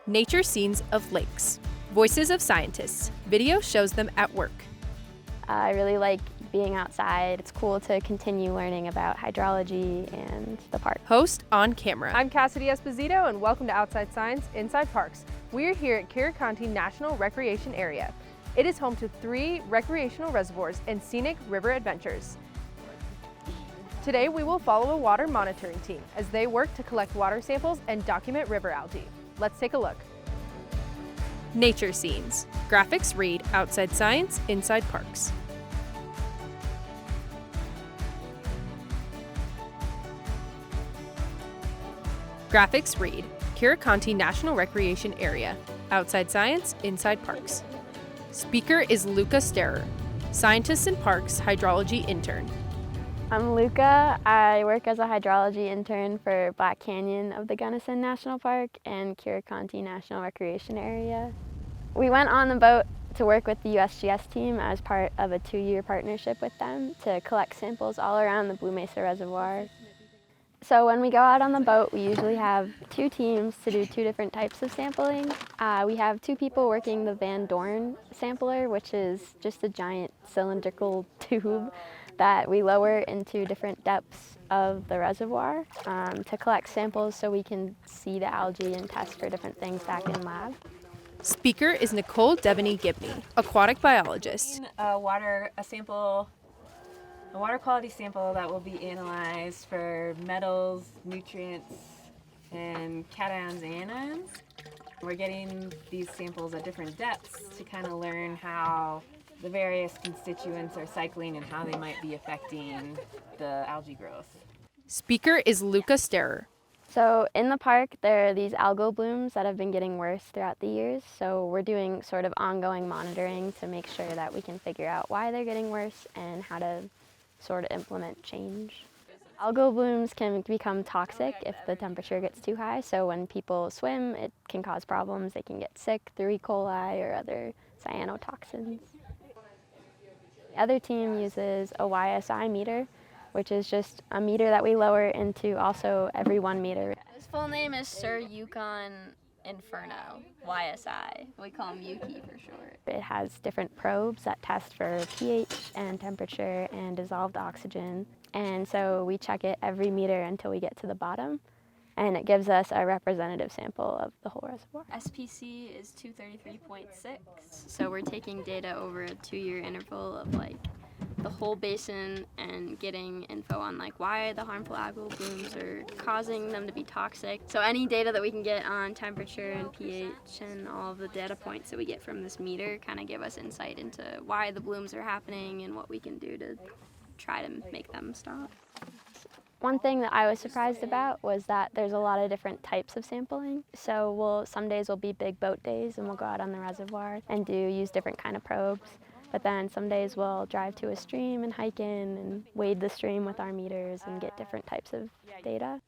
Nature scenes of lakes. Voices of scientists. Video shows them at work. I really like being outside. It's cool to continue learning about hydrology and the park. Host on camera. I'm Cassidy Esposito, and welcome to Outside Science Inside Parks. We're here at Curecanti National Recreation Area. It is home to 3 recreational reservoirs and scenic river adventures. Today we will follow a water monitoring team as they work to collect water samples and document river algae. Let's take a look. Nature scenes. Graphics read Outside Science Inside Parks. Graphics read Curecanti National Recreation Area. Outside Science Inside Parks. Speaker is Lucca Sterrer, Scientists in Parks Hydrology Intern. I'm Lucca. I work as a hydrology intern for Black Canyon of the Gunnison National Park and Curecanti National Recreation Area. We went on the boat to work with the USGS team as part of a 2-year partnership with them to collect samples all around the Blue Mesa Reservoir. So when we go out on the boat, we usually have 2 teams to do 2 different types of sampling. We have 2 people working the Van Dorn sampler, which is just a giant cylindrical tube that we lower into different depths of the reservoir to collect samples so we can see the algae and test for different things back in lab. Speaker is Nicole Devaney-Gibney, aquatic biologist. A water quality sample that will be analyzed for metals, nutrients, and cations and anions. We're getting these samples at different depths to kind of learn how the various constituents are cycling and how they might be affecting the algae growth. Speaker is Lucca Sterrer. So in the park, there are these algal blooms that have been getting worse throughout the years. So we're doing sort of ongoing monitoring to make sure that we can figure out why they're getting worse and how to sort of implement change. Algal blooms can become toxic if the temperature gets too high. So when people swim, it can cause problems. They can get sick through E. coli or other cyanotoxins. The other team uses a YSI meter, which is just a meter that we lower into also every 1 meter. His full name is Sir Yukon Inferno, YSI. We call him Yuki for short. It has different probes that test for pH and temperature and dissolved oxygen. And so we check it every meter until we get to the bottom. And it gives us a representative sample of the whole reservoir. SPC is 233.6. So we're taking data over a 2-year interval of the whole basin and getting info on why the harmful algal blooms are causing them to be toxic. So any data that we can get on temperature and pH and all of the data points that we get from this meter kind of give us insight into why the blooms are happening and what we can do to try to make them stop. One thing that I was surprised about was that there's a lot of different types of sampling. So some days will be big boat days and we'll go out on the reservoir and use different kind of probes. But then some days we'll drive to a stream and hike in and wade the stream with our meters and get different types of data.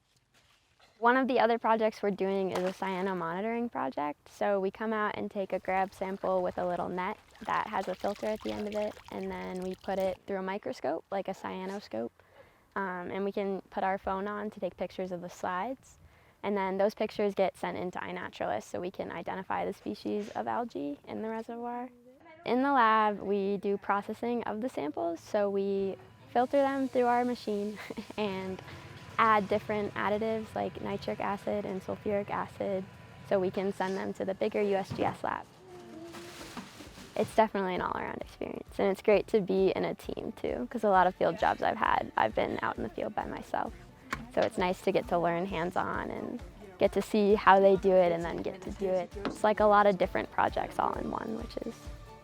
One of the other projects we're doing is a cyano monitoring project. So we come out and take a grab sample with a little net that has a filter at the end of it, and then we put it through a microscope, like a cyanoscope. And we can put our phone on to take pictures of the slides. And then those pictures get sent into iNaturalist so we can identify the species of algae in the reservoir. In the lab, we do processing of the samples. So we filter them through our machine and add different additives like nitric acid and sulfuric acid so we can send them to the bigger USGS lab. It's definitely an all-around experience, and it's great to be in a team too, because a lot of field jobs I've been out in the field by myself. So it's nice to get to learn hands-on and get to see how they do it and then get to do it. It's like a lot of different projects all in one, which is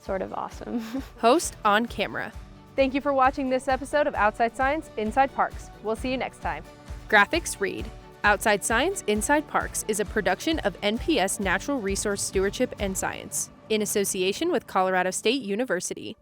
sort of awesome. Host on camera. Thank you for watching this episode of Outside Science Inside Parks. We'll see you next time. Graphics read Outside Science Inside Parks is a production of NPS Natural Resource Stewardship and Science in association with Colorado State University.